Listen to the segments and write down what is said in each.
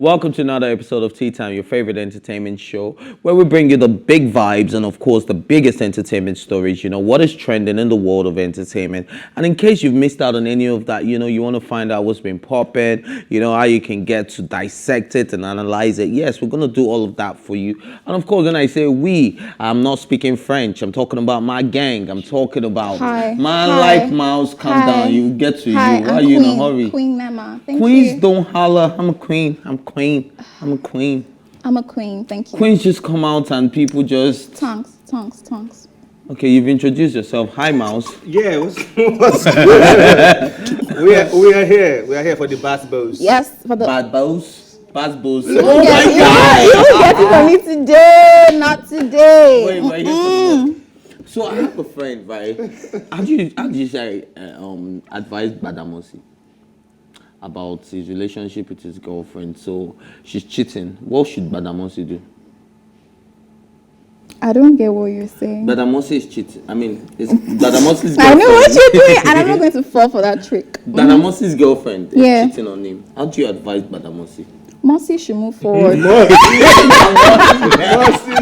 Welcome to another episode of Tea Time, your favorite entertainment show, where we bring you the big vibes and, of course, the biggest entertainment stories. You know, what is trending in the world of entertainment. And in case you've missed out on any of that, you know, you want to find out what's been popping, you know, how you can get to dissect it and analyze it. Yes, we're going to do all of that for you. And, of course, when I say we, I'm not speaking French. I'm talking about my gang. I'm talking about my life, Mouse. Calm down. You get to you. Why are you in a hurry? Queen Mama. Thank Queens you. don't holler. I'm a queen. I'm a queen. I'm a queen. Thank you. Queens just come out and people just... Tongues. Okay, you've introduced yourself. Hi, Mouse. Yeah, what's good? we are here. We are here for the Bass Bows. Yes, for the... Bad Bows? Bad Bows. You don't get it for me today. Not today. Wait. So I have a friend, right? How do you say advise Badamosi about his relationship with his girlfriend? So she's cheating. What should Badamosi do? I don't get what you're saying. Badamosi is cheating. I mean, it's Badamosi's girlfriend. I know what you're doing, and I'm not going to fall for that trick. Badamosi's girlfriend is Yeah. cheating on him. How do you advise Badamosi? Mossy should move forward. Mossy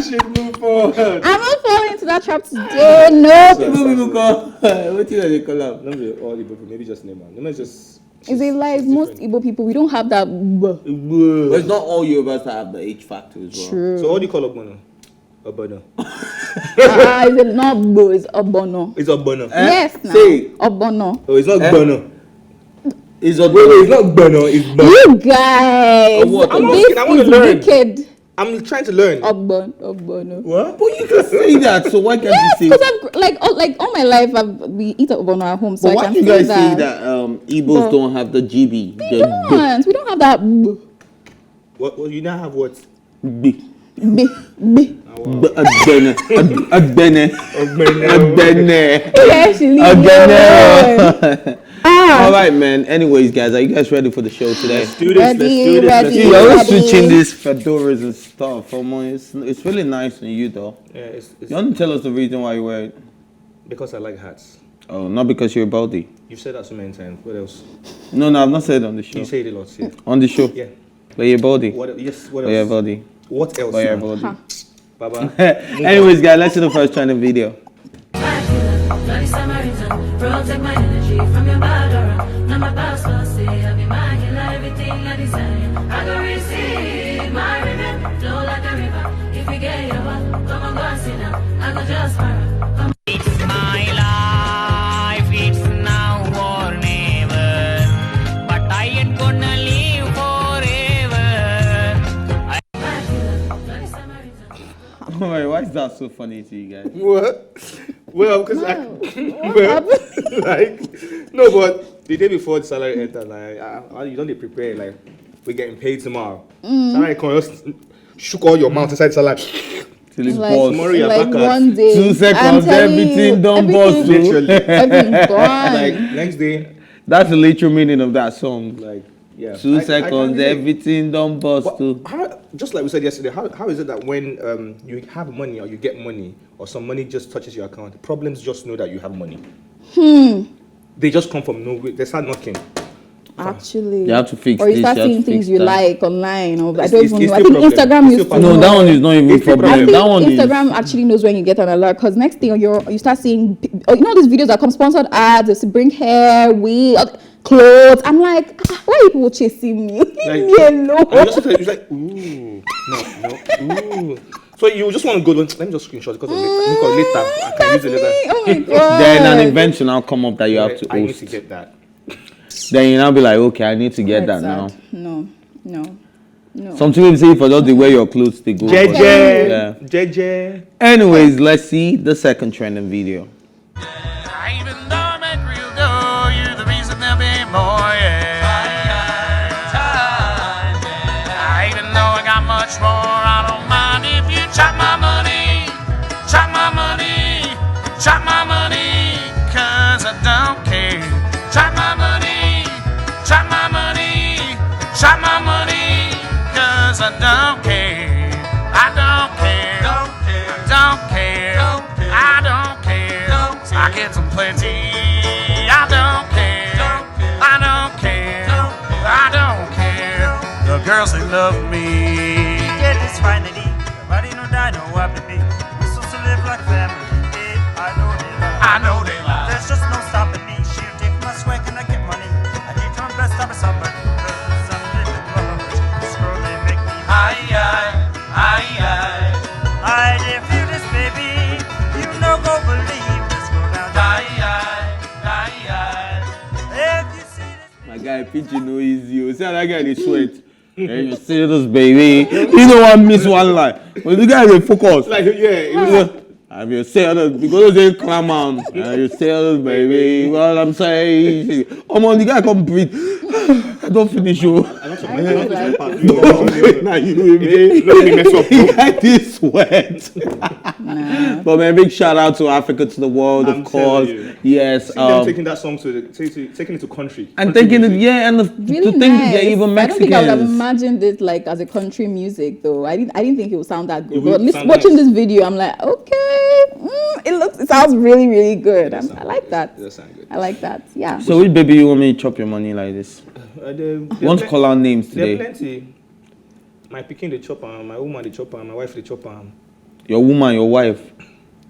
should move forward. I'm not falling into that trap today. No. People call. What do you call up? Not really all Igbo people, maybe just name one. Name is just. Is it like most Igbo people? We don't have that. But it's not all Yorubas that have the H factor as well. True. So what do you call Ogbono? Ogbono. Is it not Bo? It's Obono. It's Ogbono. Yes, now. Say. Obono. Oh, it's not Ogbono. It's Wait, Ogbono. it's not Ogbono. It's Bono. You guys. What? I'm This asking, I want is to learn. wicked. I'm trying to learn. Obono. What? But you can say that, so why can't Yes, you say? because like all my life we eat Obono at home, so But I why can do you say guys say that. that Igbos don't have the GB? We don't have that. What? Well, you now have what? B. B. Agbene. Yeah, she leave All right, man. Anyways, guys, are you guys ready for the show today? Let's do this. Ready. See, you're always switching these fedoras and stuff. It's really nice on you, though. Yeah, it's You want to tell us the reason why you wear it? because I like hats. Oh, not because you're a body. You've said that so many times. What else? No, I've not said it on the show. You say it a lot, yeah. On the show? Yeah. But you're a body. What? Yes. What But you're a else? body. What else? But you're a man? body. Baba. Anyways, guys, let's see the first trending video. Protect my energy from your bad aura. Now my past will say I be mine, everything I desire. I go receive my revenge, flow like a river. If you get your back, come on, go and sit down. I go just para. It's my life, it's now or never. But I ain't gonna live forever. Wait, why is that so funny to you guys? What? Well, because no, but the day before the salary entered, like, you don't need to prepare, like, we're getting paid tomorrow. Salary come, just shook all your mouth inside salary. Till it's Like, boss. Tomorrow you're like back at 1 day. 2 seconds, everything done boss. Literally. Everything gone. Like, next day, That's the literal meaning of that song. like, yeah. 2 I seconds, can't everything done boss But too. just like we said yesterday, how is it that when you have money or you get money or some money just touches your account, problems just know that you have money? They just come from nowhere. They start knocking. Actually, You have to fix or you this, start you have seeing to fix things you that. like online. Or I It's- don't it's even know. I still think problem. Instagram It's used still to No, know. that one is not even a It's the problem. I think That one Instagram actually knows when you get an alert, because next thing you start seeing, you know, these videos that come sponsored ads, they bring hair, wig, clothes. I'm like, why are people chasing me? Leave me alone. And you just it's like, ooh, no, ooh. So you just want to go. Let me just screenshot because later I can use it later. Oh my god. Then an invention now come up that you have to I need to host. get that. Then you now be like, okay, I need to get that now. No. Some people say for just the way your clothes they go. but- Yeah. JJ. Anyways, let's see the second trending video. Even though I'm at real though, you're the reason there'll be more, yeah. Even though I got much more, I don't mind if you chop my money, chop my money, chop my money, cause I don't care. Chop my money, chop my money, chop my money, cause I don't care. I don't care. I don't care. I don't care. I get some plenty. I don't care. I don't care. I don't care. The girls they love me. Get this finally. Nobody no die, no happy be. We supposed to live like family. Yeah, I know they lie. There's just no stopping me. She'll take my swag and I get money. I need my best of summer. Cause I'm living rubbish. This girl they make me I did feel this baby. You no go believe this girl now. If you see this. My guy, pitching no easy. You see how that guy they sweat. And you see this baby. You don't want to miss one line. But the guy they focus. Like, yeah. I mean, say others because they clam on. You say others, baby. What I'm saying, on, the guy come breathe. I don't finish you. Now you me. Let me mess up. He had this sweat. But man, big shout out to Africa to the world, I'm of course. telling you. Yes. See them taking that song taking it to country. And country taking it, music. yeah, and Really to think nice. they're even I don't think I would have Mexicans. imagined it like as a country music though. I didn't think it would sound that good. It would But sound watching nice. this video, I'm like, okay, it sounds really, really good. I like that. It does sound good. I like that. Yeah. So which baby you want me to chop your money like this? Want to call out names There are today? plenty. My pikin the chopper, my woman the chopper, my wife the chopper. Your woman, your wife.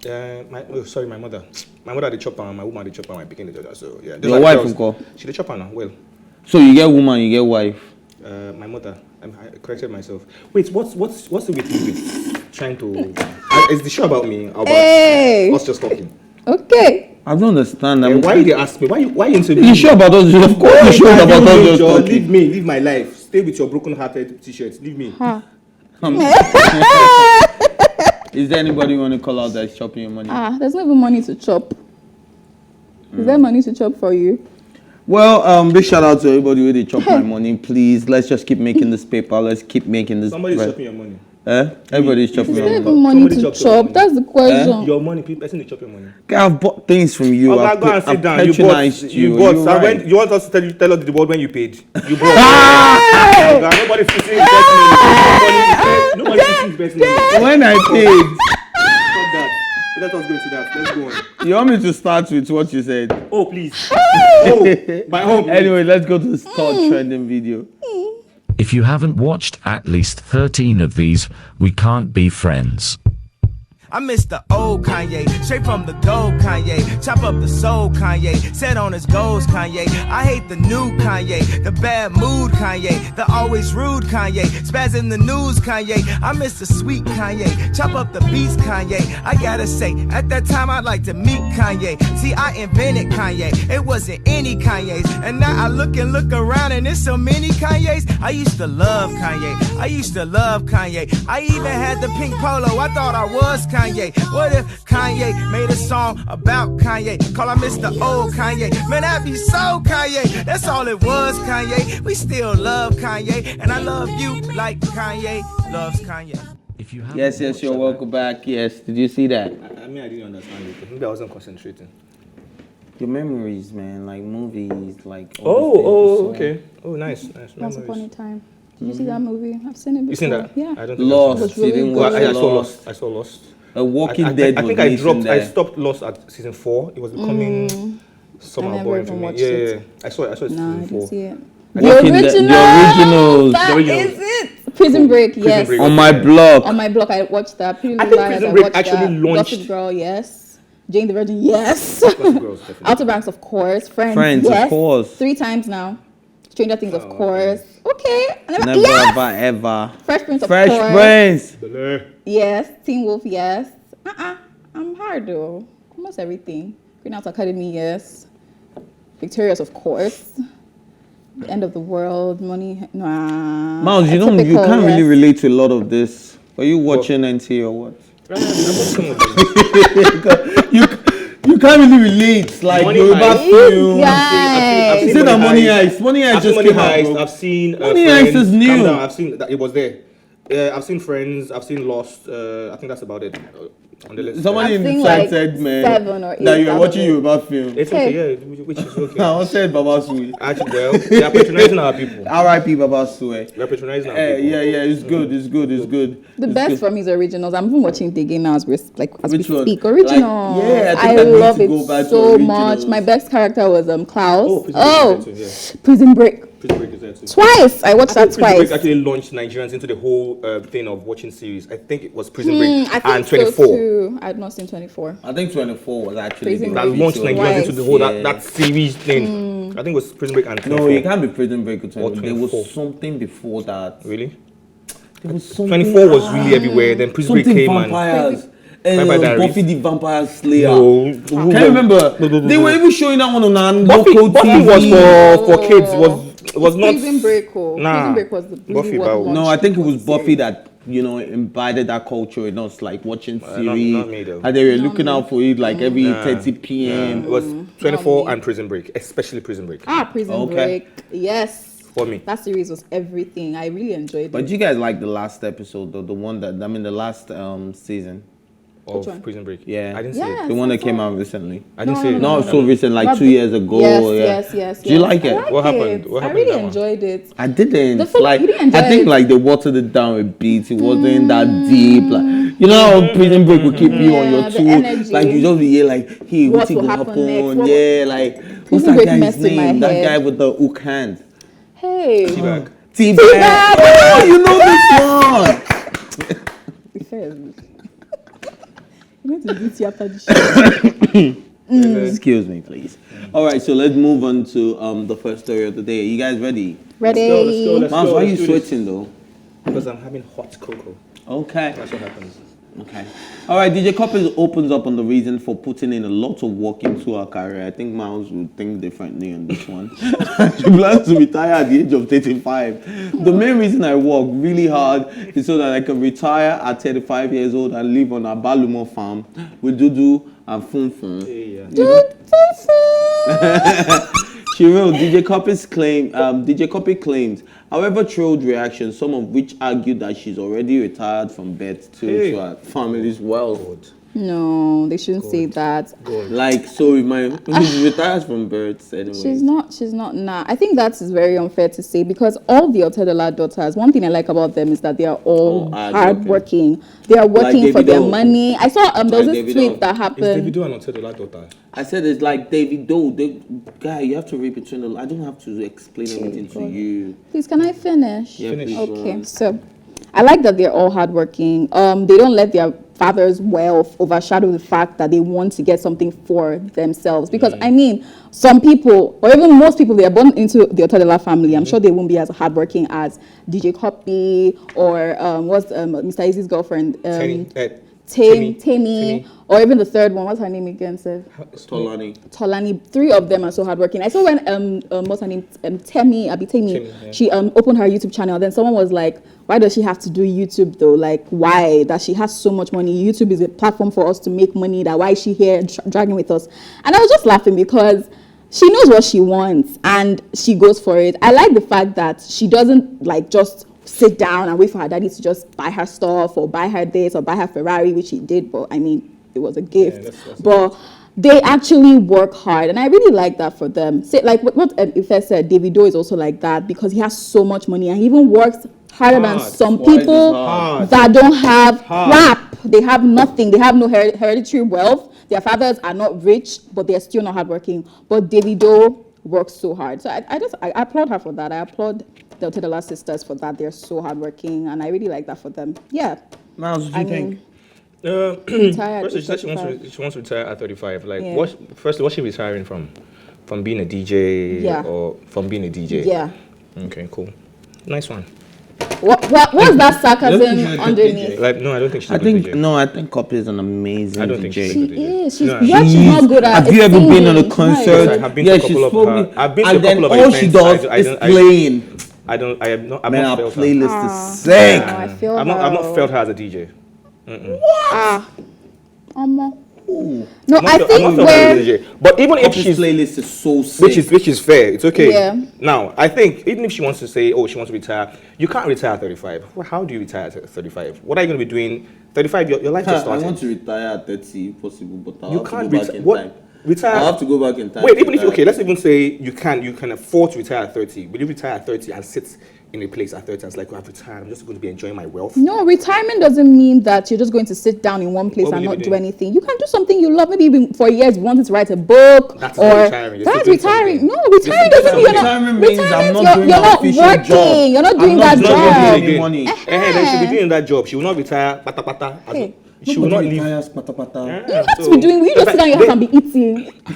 My mother. My mother the chopper, my woman the chopper, my pikin the chopper. So yeah. Your wife, Uncle. She the chopper now. Well, So you get woman, you get wife. my mother. I corrected myself. Wait, what's the with you with trying to? Is the show about me? Or about Hey. us just talking? Okay. I don't understand. Why you they ask me? Why you interview You me? sure about us? Of course you sure about us just Leave talking. me, live my life. Stay with your broken-hearted t-shirts. Leave me. Is there anybody you want to call out that's chopping your money? There's not even money to chop. Is there money to chop for you? Well, big shout out to everybody who they chop my money. Please, let's just keep making this paper. Let's keep making this Somebody's bread. chopping your money. Everybody's chopping Is your there money. even money Somebody to chopped your chop? money. That's the question. Your money, person they chop your money. I've bought things from you. Oh, I've go and sit down. patronized you. You bought. You're So right. you want us to tell us the word when you paid? You bought. Nobody's fixing his best money. Nobody's fixing his best money. When I paid, Stop that. Let us go into that. Let's go on. you want me to start with what you said? Oh, please. Oh, my home. Anyway, let's go to the third trending video. If you haven't watched at least 13 of these, we can't be friends. I miss the old Kanye, straight from the gold Kanye. Chop up the soul Kanye, set on his goals Kanye. I hate the new Kanye, the bad mood Kanye, the always rude Kanye, spaz in the news Kanye. I miss the sweet Kanye, chop up the beats Kanye. I gotta say, at that time I'd like to meet Kanye. See, I invented Kanye, it wasn't any Kanye's. And now I look around and there's so many Kanye's. I used to love Kanye, I used to love Kanye. I even had the pink polo, I thought I was Kanye. What if Kanye made a song about Kanye? Call him Mr. Old Kanye. Man, that'd be so Kanye. That's all it was, Kanye. We still love Kanye, and I love you like Kanye loves Kanye. If you haven't Yes, watched you're welcome back. Yes, did you see that? I mean, I didn't understand it. Maybe I wasn't concentrating. Your memories, man, like movies, like. all these things, so- Okay. Oh, nice. Once upon a time. Did you see that movie? I've seen it before. You seen that? Yeah. I don't think Lost. was You really didn't good. watch I saw Lost. Lost. I saw Lost. A Walking I Dead. think was I missing dropped. I there. stopped Lost at season 4. It was becoming somehow never boring for even me. watched Yeah, it. I saw it. No, I season 4. didn't see it. Walking Dead- the originals. That The originals. is it. Prison Break, yes. Break. On my blog. On my blog, I watched that. Pretty I Little think Liars, Prison I Break watched actually that. launched- Gossip Girl, yes. Jane the Virgin, yes. Gossip Girls, definitely. Outer Banks, of course. Friends, Friends, of yes. course. 3 times now. Stranger Things, of course. Okay. Never yes. ever. Fresh Prince, of Fresh course. Prince. Yes. Teen Wolf, yes. I'm hard though. Almost everything. Green House Academy, yes. Victorious, of course. The End of the World, Money, nah. Miles, you Atypical, can't really yes. relate to a lot of this. Are you watching NT or what? You can't really relate. Like Money Yoruba Heist. film. Guys. Is it that Money Heist? Money Heist I've seen just Money came out. Heist. bro. I've seen Money Friends. Heist is Calm new. down. I've seen that it was there. I've seen Friends. I've seen Lost. I think that's about it on the list. Somebody I've in the seen chat like said, man, 7 or 8 that you're out of watching it. Yoruba film. It's okay, yeah, which is okay. I said Baba Sui. Actually, well, they are patronizing our people. R.I.P. Baba Sui. They are patronizing our people. Yeah, it's good. It's good. The It's best good. from his originals. I'm even watching it again now as we Which one? speak. Original. Like, yeah, I I, think I need love to it go back to so originals. much. My best character was Klaus. Oh, Prison Break, yeah. Prison Break. Prison Break is there too. Twice. I watched that Prison Break twice. actually launched Nigerians into the whole thing of watching series. I think it was Prison Break I think and 24. So too. I'd not seen 24. I think 24 was actually Prison That Break. launched Nigerians into the whole Yeah. that series thing. I think it was Prison Break and 24. No, you can't be Prison Break with 24. There 24. was something before that. Really? There was something. 24 was really everywhere. Then Prison Break Something came vampires. Vampire Diaries. Buffy the Vampire Slayer. No. Can you remember? They were even showing that one on Buffy local was TV. for kids. Was not. Prison Break. Nah. Prison Break was the Buffy really Bow. No, I think it was Buffy that imbibed that culture in us, like watching series, not me though. and they were looking out for it like every 30 p.m. It was 24 and Prison Break, especially Prison Break. Prison Okay. Break. Yes. For me. That series was everything. I really enjoyed But it. you guys like the last episode, though, the one that the last season, Of one? Prison Break. Yeah. I didn't see it. Yes, the one I that came saw out recently. I didn't see it. Not so recent, like Not 2 the- years ago. Yes. Do you like it? I like What happened? it. What happened I in really that one? enjoyed it. I didn't. The full- Like you didn't enjoy I think it? like they watered it down a bit. It wasn't that deep. Like how Prison Break will keep you on your the toes. energy. Like you just be here like, hey, What what's will gonna happen next? happen? What- Yeah, like what's Prison that Break guy's messed in my name? That head. guy with the hook hand. Hey. Teabag. Teabag. Oh, you know this one. Be fair. I'm going to beat you after the show. Excuse me, please. All right, so let's move on to the first story of the day. Are you guys ready? Ready? Let's Mams, go, why are let's you do this. sweating though? Because I'm having hot cocoa. Okay. That's what happens. Okay. All right, DJ Cuppy opens up on the reason for putting in a lot of work into her career. I think Miles would think differently on this one. She plans to retire at the age of 35. The main reason I work really hard is so that I can retire at 35 years old and live on a Balumo farm with Dudu and Funfun. She will. DJ Cuppy claims, however, trolled reactions, some of which argued that she's already retired from birth to her family's wealth. No, they shouldn't say that. Like, so if she retires from birth anyway. She's not nah. I think that is very unfair to say because all the Otedola daughters, one thing I like about them is that they are all hardworking. They are working Like for their Davido. money. I saw there was Like this Davido. tweet that Is happened. Davido and Untitled daughter? I said it's like Davido. Guy, you have to read between the. I don't have to explain everything to you. Please, can I finish? Yeah, please, Okay, so I like that they're all hardworking. They don't let their father's wealth overshadow the fact that they want to get something for themselves. Because I mean, some people, or even most people, they are born into the Otedola family. I'm sure they won't be as hardworking as DJ Cuppy or what's Mr. Easy's girlfriend, Tammy, or even the third one. What's her name again, Seth? Tolani. 3 of them are so hardworking. I saw when what's her name, Temi, she opened her YouTube channel. Then someone was like, why does she have to do YouTube though? Like, why? That she has so much money. YouTube is a platform for us to make money. That why is she here dragging with us? And I was just laughing because she knows what she wants and she goes for it. I like the fact that she doesn't like just sit down and wait for her daddy to just buy her stuff or buy her this or buy her Ferrari, which he did, but I mean, it was a gift. That's but they actually work hard, and I really like that for them. Say, like what Ife said, Davido is also like that because he has so much money and he even works harder than some people that don't have crap. They have nothing. They have no hereditary wealth. Their fathers are not rich, but they're still not hardworking. But Davido works so hard. So I applaud her for that. I applaud the Otedola sisters for that. They're so hardworking, and I really like that for them. Yeah. Miles, what do you think? Retired First, she at said she 35. wants to retire at 35. Like, Yeah. what's she retiring from? From being a DJ or from being a DJ? Yeah. Okay, cool. Nice one. What's that sarcasm underneath? Like, no, I don't think she's a I good think DJ. no. I think Cuppy is an amazing I don't think DJ. she's a She good DJ. is. She's No, what she's not good at. Have you ever been on a singing. concert? Yes, I have been to a couple of her. I've been to a and then couple of all events. she does I is don't- playing. I have not Man, our felt her. playlist is sick. I feel I've not felt her as a DJ. No, I I've think not felt her where as a DJ. But even if Cuppy's she's playlist is so sick. which is fair, it's okay. Yeah. Now, I think even if she wants to say, oh, she wants to retire, you can't retire at 35. Well, how do you retire at 35? What are you going to be doing? 35, your life just I started. want to retire at 30 if possible, but I'll You have can't to go back retire. in What? time. Retire. I'll have to go back in time. Wait, to even if retire. okay, let's even say you can afford to retire at 30. Will you retire at 30 and sit in a place at 30 and it's like, I've retired, I'm just going to be enjoying my wealth. No, retirement doesn't mean that you're just going to sit down in one place What and will you not be do doing? anything. You can do something you love. Maybe even for years you wanted to write a book. That's or not retiring. You're that's still doing retiring. something. No, retiring doesn't mean you're not. Retirement means I'm not doing you're an not official working. job. You're not I'm doing not that doing job. any money. Then she'll be doing that job. She will not retire. Pata pata. Hey. She will not leave. You have to be doing. You just sit down in your house and be eating. What's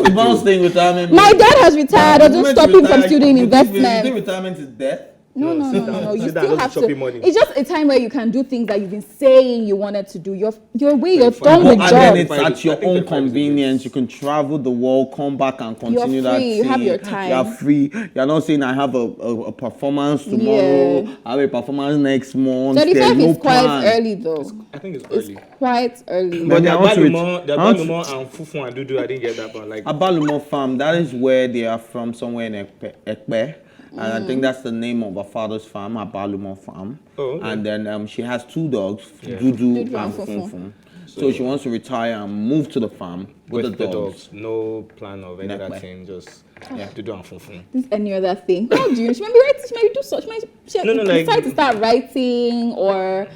the bonus thing retirement? My dad has retired. Doesn't Meant stop to him from retire- still doing you think investment. retirement is death? No. You Sit down, still just have chop your to. money. It's just a time where you can do things that you've been saying you wanted to do. You're way. You're fine. done with And then jobs. it's at your I think own the price is convenience. You can travel the world, come back and continue You're that free, you have thing. your time. You're free. You're not saying I have a performance tomorrow. Yeah. I have a performance next month. 35 There's no is quite plan. early though. I think it's It's early. quite early. But I the want to Abalumon and Fufu and Dudu, I didn't get that one. Like, Abalumo farm, that is where they are from, somewhere in Ekpe. And I think that's the name of her father's farm, Abalumo farm. Oh, okay. And then she has 2 dogs, Yeah. Dudu Dudu and and Funfun. So she wants to retire and move to the farm with the dogs. No plan of any other Nekwe. thing, just Dudu and Fufu. This any other thing. How do you? She might be writing. She might do such. She No, like- decide to start writing, or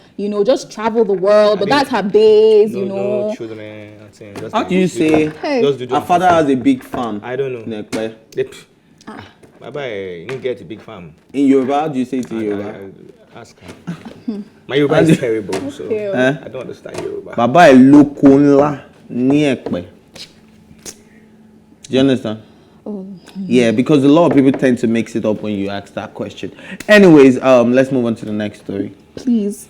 just travel the world. But that's her base. No children. Nothing. Just How do you say Hey. Just Dudu her and father Fufu. has a big farm? I don't know. Nekpe. Bye-bye. You didn't get a big farm. In Yoruba, how do you say it in Yoruba? Ask her. My Yoruba is terrible, so Okay. I don't understand Yoruba. Bàbá ẹ̀ lóko ńlá ní Ẹ̀pẹ́. Do you understand? Oh. Yeah, because a lot of people tend to mix it up when you ask that question. Anyways, let's move on to the next story. Please.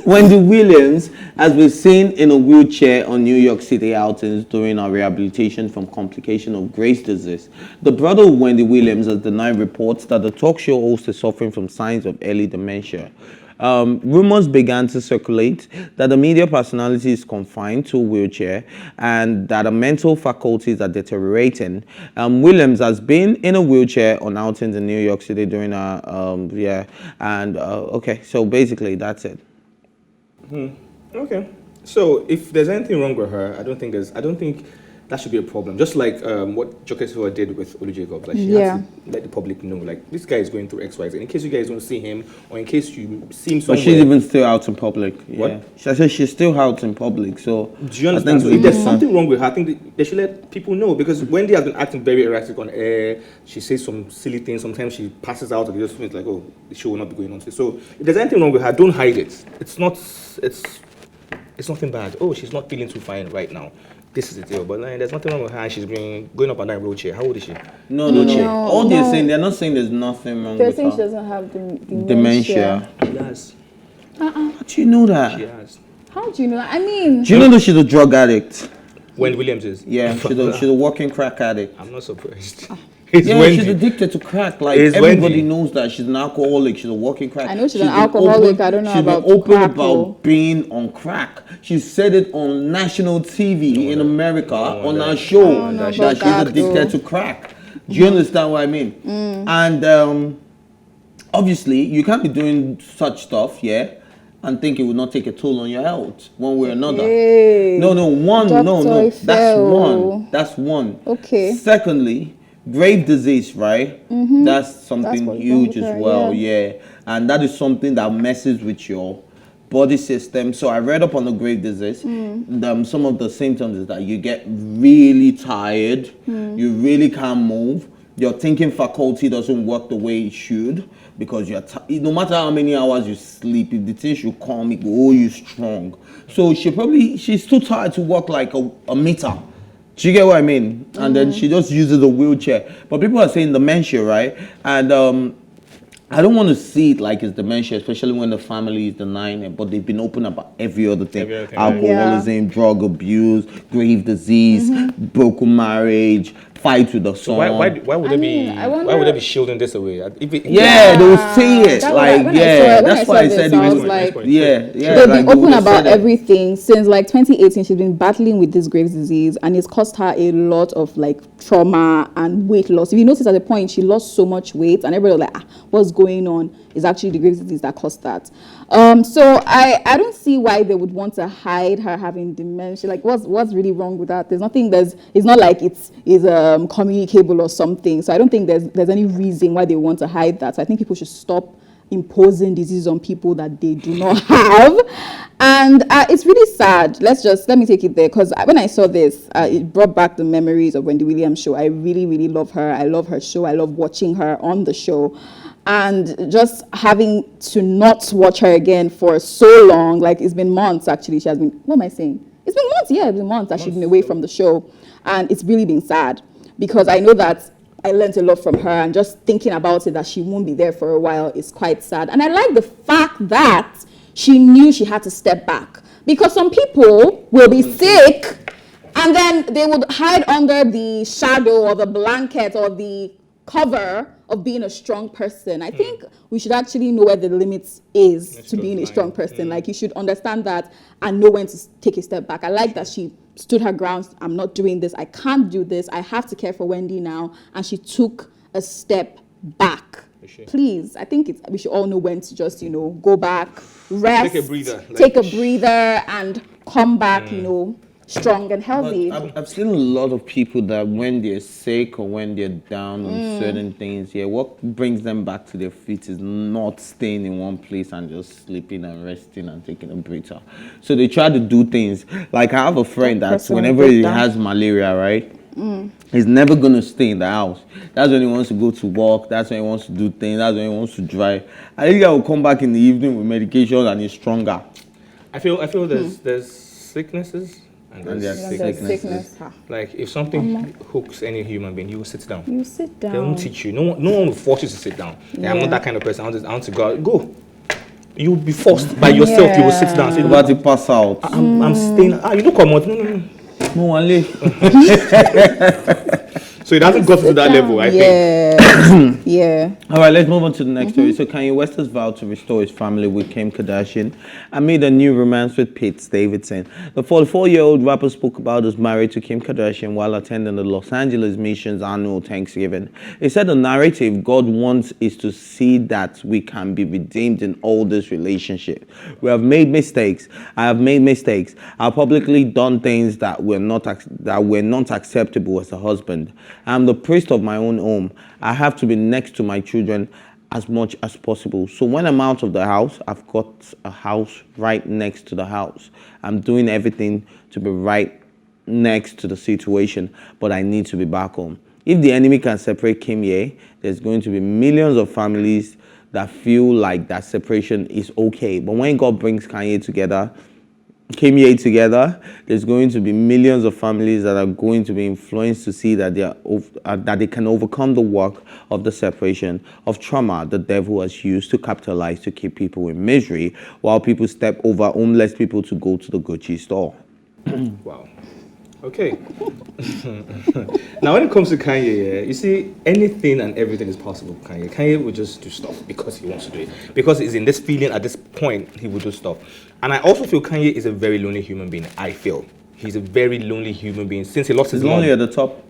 Wendy Williams has been seen in a wheelchair on New York City outings during her rehabilitation from complication of Graves' disease. The brother of Wendy Williams has denied reports that the talk show host is suffering from signs of early dementia. Rumors began to circulate that the media personality is confined to a wheelchair and that her mental faculties are deteriorating. Williams has been in a wheelchair on outings in New York City during her, okay, so basically that's it. Okay. So if there's anything wrong with her, I don't think that should be a problem. Just like what Joker Silva did with Olu Jacobs. Like she had to let the public know, like, this guy is going through X, Y, Z. In case you guys don't see him, or in case you see him somewhere. But she's even still out in public. What? Yeah. I said she's still out in public, so Do you understand? So I think if there's something wrong with her, I think they should let people know, because Wendy has been acting very erratic on air. She says some silly things. Sometimes she passes out and just feels like, oh, the show will not be going on. So if there's anything wrong with her, don't hide it. It's nothing bad. Oh, she's not feeling too fine right now. This is the deal. But there's nothing wrong with her. She's going up and down in a wheelchair. How old is she? No. All they're saying, they're not saying there's nothing wrong They're with saying she her. doesn't have Dementia. She has. How do you know that? She has. How do you know? I mean, Do you know that she's a drug addict? Wendy Williams is. Yeah, she's a working crack addict. I'm not surprised. It's Yeah, Wendy. she's addicted to crack. Like, It's everybody Wendy. knows that she's an alcoholic. She's a working crack. I know she's an been alcoholic. I don't know she's about been open crack, about though. being on crack. She said it on national TV in America on wonder. her show I don't know that about she's that, addicted though. to crack. Do you understand what I mean? And obviously, you can't be doing such stuff, yeah, and think it will not take a toll on your health one way or another. Hey, No, Dr. that's Ifeo. one. That's one. Okay. Secondly, grave disease, right? That's something what's wrong huge with as her, well, yeah. And that is something that messes with your body system. So I read up on the grave disease. Some of the symptoms is that you get really tired, you really can't move, your thinking faculty doesn't work the way it should, because no matter how many hours you sleep, if the thing should come, it will hold you strong. So she's too tired to walk like a meter. Do you get what I mean? And then she just uses a wheelchair. But people are saying dementia, right? And I don't want to see it like it's dementia, especially when the family is denying it. But they've been open about every other thing. Every other thing, Alcoholism, drug abuse, grave disease, broken marriage, fight with the son. Why would they be? I wonder- Why would they be shielding this away? Yeah, they will say it. That was Like, when yeah, when that's why I this, said I it was was like, yeah. they've like, been they open would have about said it. everything since like 2018. She's been battling with this Graves' disease, and it's caused her a lot of like trauma and weight loss. If you notice, at the point she lost so much weight, and everybody was like, what's going on? It's actually the Graves' disease that caused that. So I don't see why they would want to hide her having dementia. Like, what's really wrong with that? There's nothing. It's not like it's communicable or something. So I don't think there's any reason why they want to hide that. So I think people should stop imposing diseases on people that they do not have. And it's really sad. Let me take it there, because when I saw this, it brought back the memories of Wendy Williams' show. I really, really love her. I love her show. I love watching her on the show. And just having to not watch her again for so long, like it's been months actually. She has been, what am I saying? It's been months, yeah, it's been months that she's been away from the show. And it's really been sad, because I know that I learned a lot from her, and just thinking about it that she won't be there for a while is quite sad. And I like the fact that she knew she had to step back, because some people will be sick and then they would hide under the shadow or the blanket or the cover of being a strong person. I think we should actually know where the limits is to being a strong person. Like, you should understand that and know when to take a step back. I like that she stood her ground. I'm not doing this. I can't do this. I have to care for Wendy now. And she took a step back. Please, I think we should all know when to just, go back, rest, take a breather, and come back, strong and healthy. But I've seen a lot of people that when they're sick or when they're down on certain things, what brings them back to their feet is not staying in one place and just sleeping and resting and taking a breather. So they try to do things. Like, I have a friend that whenever he has malaria, right? He's never going to stay in the house. That's when he wants to go to work. That's when he wants to do things. That's when he wants to drive. I think I will come back in the evening with medication and he's stronger. I feel there's sicknesses and there's sickness. Like, if something hooks any human being, you will sit down. You sit down. They won't teach you. No one will force you to sit down. Yeah. I'm not that kind of person. I want to go. You'll be forced by yourself. Yeah. You will sit down. You're about to pass out. I'm staying. You don't come out. No, one leave. So it hasn't got to that level, I think. Yeah. All right, let's move on to the next story. So Kanye West has vowed to restore his family with Kim Kardashian and made a new romance with Pete Davidson. The 44-year-old rapper spoke about his marriage to Kim Kardashian while attending the Los Angeles Mission's annual Thanksgiving. He said the narrative God wants is to see that we can be redeemed in all this relationship. We have made mistakes. I have made mistakes. I've publicly done things that were not acceptable as a husband. I'm the priest of my own home. I have to be next to my children as much as possible. So when I'm out of the house, I've got a house right next to the house. I'm doing everything to be right next to the situation, but I need to be back home. If the enemy can separate Kanye, there's going to be millions of families that feel like that separation is okay. But when God brings Kanye together, there's going to be millions of families that are going to be influenced to see that they can overcome the work of the separation of trauma the devil has used to capitalize to keep people in misery while people step over homeless people to go to the Gucci store. Wow. Okay. Now, when it comes to Kanye, you see, anything and everything is possible with Kanye. Kanye will just do stuff because he wants to do it. Because he's in this feeling at this point, he will do stuff. And I also feel Kanye is a very lonely human being, I feel. He's a very lonely human being since he lost his mom. He's lonely at the top.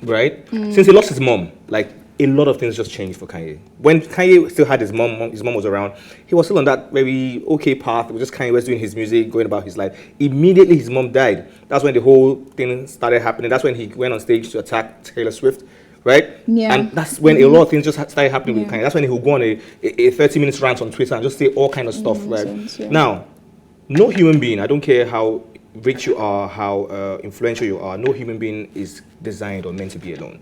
Right? Since he lost his mom, like, a lot of things just changed for Kanye. When Kanye still had his mom was around, he was still on that very okay path. It was just Kanye West doing his music, going about his life. Immediately his mom died. That's when the whole thing started happening. That's when he went on stage to attack Taylor Swift, right? Yeah. And that's when a lot of things just started happening with Kanye. That's when he would go on a 30-minute rant on Twitter and just say all kind of stuff, right? Now, no human being, I don't care how rich you are, how influential you are, no human being is designed or meant to be alone.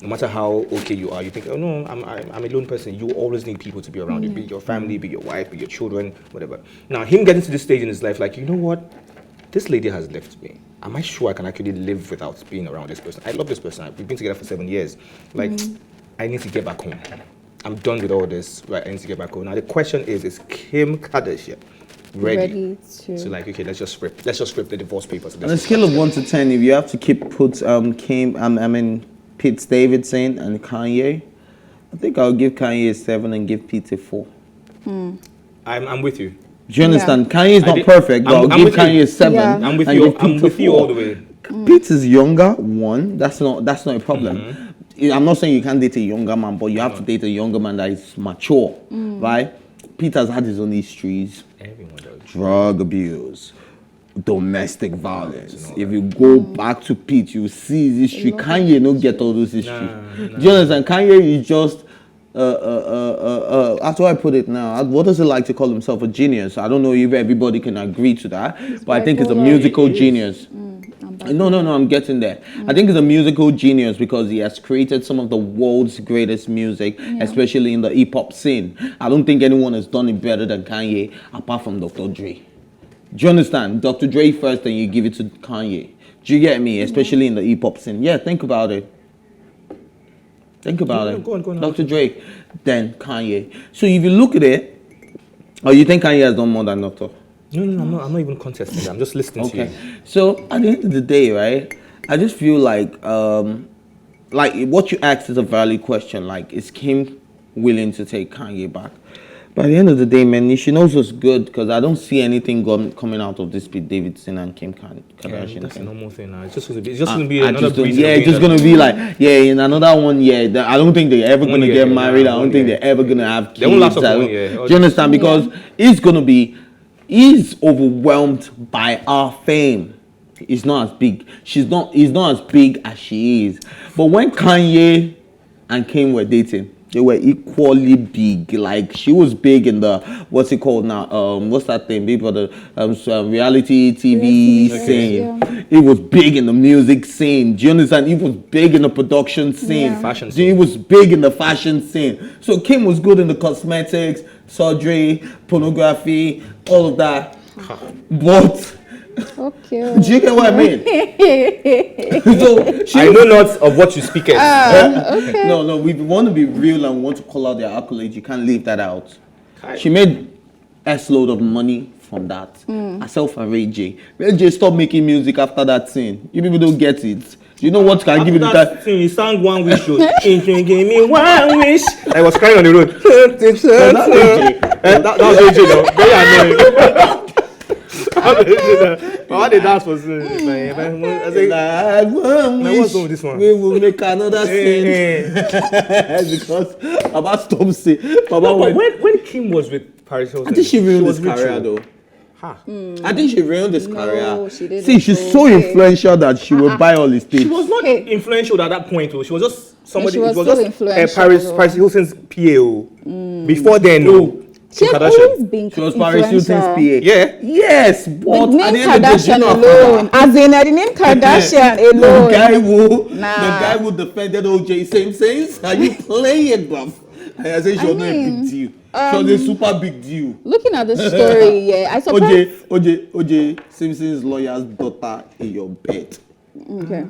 No matter how okay you are, you think, oh no, I'm a lone person. You always need people to be around you, be it your family, be it your wife, be it your children, whatever. Now, him getting to this stage in his life, like, you know what? This lady has left me. Am I sure I can actually live without being around this person? I love this person. We've been together for 7 years. Like, I need to get back home. I'm done with all this, right? I need to get back home. Now, the question is Kim Kardashian ready to like, okay, let's just rip the divorce papers. On a scale of 1 to 10, if you have to put Pete Davidson and Kanye, I think I'll give Kanye a 7 and give Pete a 4. I'm with you. Do you understand? Kanye is not perfect, but I'll give Kanye a 7. Yeah. I'm with you. I'm with you all the way. Pete is younger, one. That's not a problem. I'm not saying you can't date a younger man, but you have to date a younger man that is mature, right? Pete has had his own histories. Everyone does. Drug abuse, domestic violence. If you go back to Pete, you see his history. Kanye no get all those history. Do you understand? Kanye is just that's why I put it now. What does it like to call himself a genius? I don't know if everybody can agree to that, but I think it's a musical genius. No, I'm getting there. I think he's a musical genius because he has created some of the world's greatest music, especially in the hip hop scene. I don't think anyone has done it better than Kanye, apart from Dr. Dre. Do you understand? Dr. Dre first, then you give it to Kanye. Do you get me? Especially in the hip hop scene. Yeah, think about it. Think about it. Go on. Dr. Dre, then Kanye. So if you look at it, or you think Kanye has done more than Dr. No, I'm not even contesting that. I'm just listening to you. So at the end of the day, right, I just feel like what you asked is a valid question. Like, is Kim willing to take Kanye back? But at the end of the day, man, she knows what's good because I don't see anything coming out of this Pete Davidson and Kim Kardashian. That's a normal thing now. It's just going to be another breeze. Yeah, it's just going to be like, in another 1 year. I don't think they're ever going to get married. I don't think they're ever going to have kids. They won't last up 1 year. Do you understand? Because he's overwhelmed by our fame. He's not as big. He's not as big as she is. But when Kanye and Kim were dating, they were equally big. Like, she was big in the, what's it called now? What's that thing? Big for the reality TV scene. Yeah. It was big in the music scene. Do you understand? It was big in the production scene. Yeah. Fashion scene. It was big in the fashion scene. So Kim was good in the cosmetics, surgery, pornography, all of that. But okay. do you get what I mean? So I know not of what you speak as. Okay. No, we want to be real and want to call out their accolades. You can't leave that out. She made S-load of money from that. Herself and Ray J. Ray J stopped making music after that scene. You people don't get it. You know what can give you the time? He sang One Wish. Give me one wish. I was crying on the road. That was Ray J though. Very annoying. What they dance was Like, what's wrong with this one? We will make another scene. Because about stop say. When Kim was with Paris Hilton, I think she ruined his career though. I think she ruined his career. She didn't. See, she's so influential that she will buy all his tapes. She was not influential at that point though. She was just somebody. She was it was so just influential, Paris Hilton's PA. Before then, no. She had always been She was Paris Hilton's PA. Yeah. Yes, but the name Kardashian alone. As in, the name Kardashian alone. The guy who defended OJ same sense. Are you playing, bruv? I say she was not a big deal. She was a super big deal. Looking at the story, I suppose. OJ Simpson's lawyer's daughter in your bed. Okay.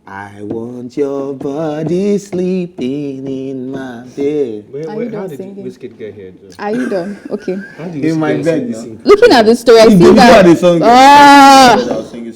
I want your body sleeping in my bed. How did Wizkid get here, Joe? Are you done? Okay. In my bed. Looking at the story, I see that.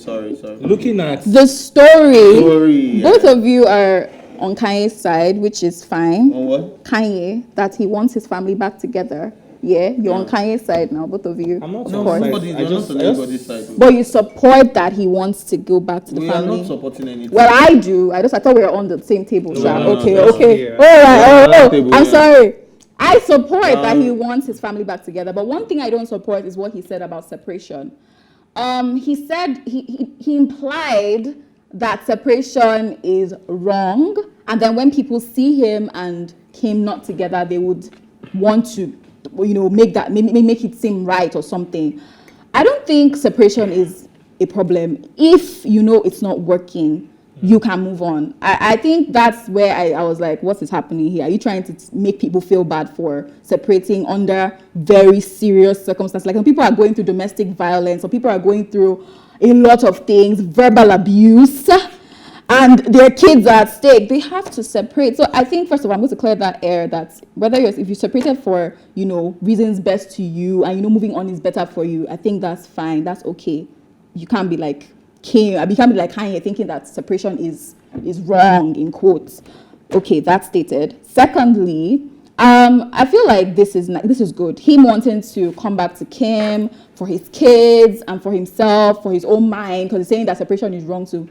Sorry. Looking at the story. Yeah. Both of you are on Kanye's side, which is fine. On what? Kanye, that he wants his family back together. Yeah, you're on Kanye's side now, both of you. I'm not of course. Nobody's on anybody's side. But you support that he wants to go back to the family. We are not supporting anything. Well, I do. I thought we were on the same table. No, Okay. no, All right. I'm sorry. I support that he wants his family back together. But one thing I don't support is what he said about separation. He said he implied that separation is wrong, and then when people see him and Kim not together, they would want to, make it seem right or something. I don't think separation is a problem. If you know it's not working, you can move on. I think that's where I was like, what is happening here? Are you trying to make people feel bad for separating under very serious circumstances? Like when people are going through domestic violence, or people are going through a lot of things, verbal abuse, and their kids are at stake, they have to separate. So I think, first of all, I'm going to clear that air that if you separated for, reasons best to you and, moving on is better for you, I think that's fine. That's okay. You can't be like Kanye thinking that separation is wrong, in quotes. Okay, that's stated. Secondly, I feel like this is good. Him wanting to come back to Kim for his kids and for himself, for his own mind, because he's saying that separation is wrong to,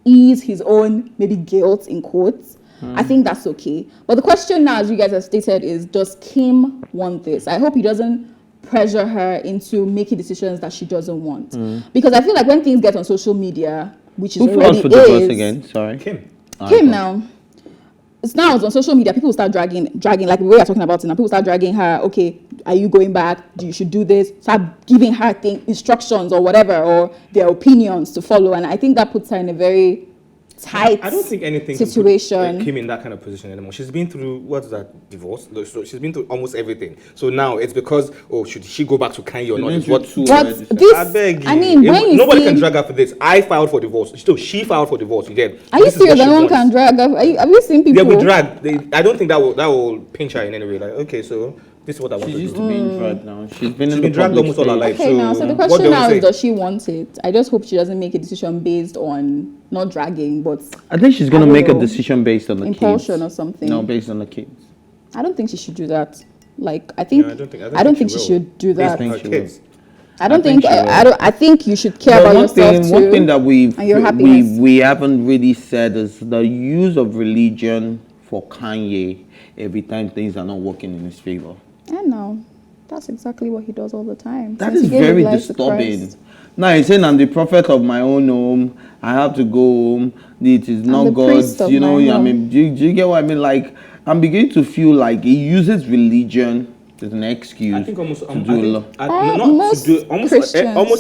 ease his own maybe guilt, in quotes. I think that's okay. But the question now, as you guys have stated, is does Kim want this? I hope he doesn't pressure her into making decisions that she doesn't want. Because I feel like when things get on social media, which is Who filed already for divorce is, again? Sorry. Kim now. It's now on social media, people start dragging like the way we're talking about it now. People start dragging her. Okay, are you going back? You should do this. Start giving her instructions or whatever, or their opinions to follow. And I think that puts her in a very tight I don't think anything situation. can put Kim in that kind of position anymore. She's been through divorce. So she's been through almost everything. So now it's because should she go back to Kanye or not? Is what this? I beg you. I mean, nobody can drag her for this. I filed for divorce. She filed for divorce. You get? Are you serious? No one can drag her. Have you seen people? Yeah, we drag. I don't think that will pinch her in any way. Like, okay, so this is what I want to do. She used to be in dragged now. She's been dragged almost all her life. Okay, now, so the question now is, does she want it? I just hope she doesn't make a decision based on not dragging, but I think she's going to make a decision based on the impulsion kids. Or something. No, based on the kids. I don't think she should do that. Like, I think I don't think she should do that. I think you should care about yourself too. One thing that we haven't really said is the use of religion for Kanye every time things are not working in his favor. I know. That's exactly what he does all the time. That is very disturbing. Now he's saying, I'm the prophet of my own home. I have to go home. It is not God's. You know, I mean, do you get what I mean? Like, I'm beginning to feel like he uses religion as an excuse. I think almost almost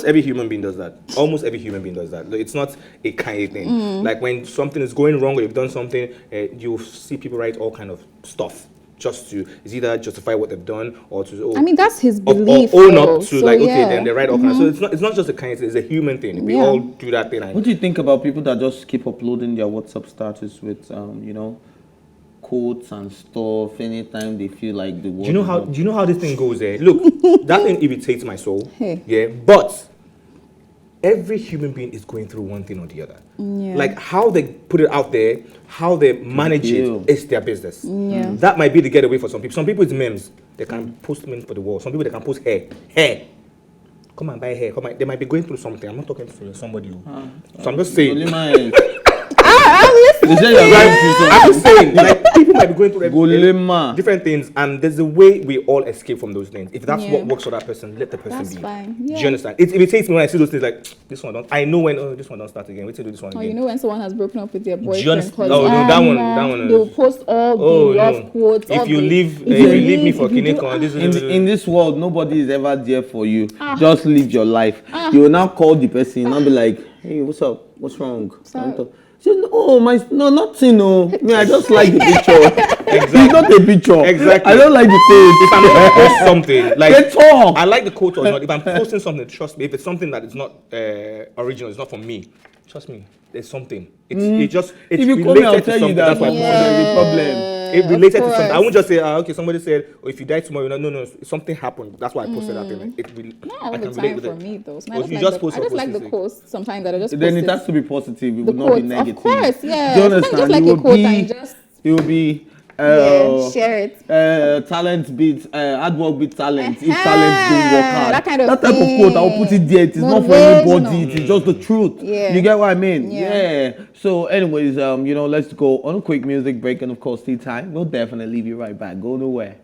every human being does that. Almost every human being does that. It's not a Kanye thing. Like when something is going wrong or you've done something, you see people write all kind of stuff. Just to either justify what they've done or to I mean that's his belief or own up to then they write all kinds. So it's not just a kind of thing, it's a human thing. We all do that thing. What do you think about people that just keep uploading their WhatsApp status with quotes and stuff anytime they feel like the world? Do you know how this thing goes there? Look, that thing irritates my soul. Hey. Yeah. But every human being is going through one thing or the other. Yeah. Like how they put it out there, how they manage it is their business. Yeah. That might be the getaway for some people. Some people it's memes. They can post memes for the wall. Some people they can post hair. Come and buy hair. They might be going through something. I'm not talking to somebody. So I'm just saying. I'm just saying, like people might be going through different things, and there's a way we all escape from those things. If that's what works for that person, let the person be. Fine. Yeah. Do you understand? It irritates me when I see those things like this one don't. I know when this one don't start again. Wait till this one again. You know when someone has broken up with their boyfriend. Do you understand? No, that one. They'll post all the rough quotes. If you leave me for Kineko, in this world, nobody is ever there for you. Just live your life. You will now call the person and be like, hey, what's up? What's wrong? Nothing. No, I just like the picture. Exactly. It's not a picture. Exactly. I don't like the page. If I'm going to post something, like they talk. I like the quote or not. If I'm posting something, trust me. If it's something that is not original, it's not from me. Trust me. There's something. It's if you come here, I'll tell you that. That's why there's a problem. It related to something. I won't just say, okay, somebody said, if you die tomorrow, no, something happened. That's why I posted that thing. Not all the time for me, though. I just like the quotes sometimes that I just post. Then it has to be positive. It will not be negative. Of course, yeah. Do you understand? Just like a quote and just... It will be... share it. Talent beats hard work beats talent. If talent don't work hard, that kind of type of quote, I'll put it there. It is not for anybody. It is just the truth. Yeah. You get what I mean? Yeah. So, anyways, let's go on a quick music break, and of course, tea time. We'll definitely leave you right back. Go nowhere.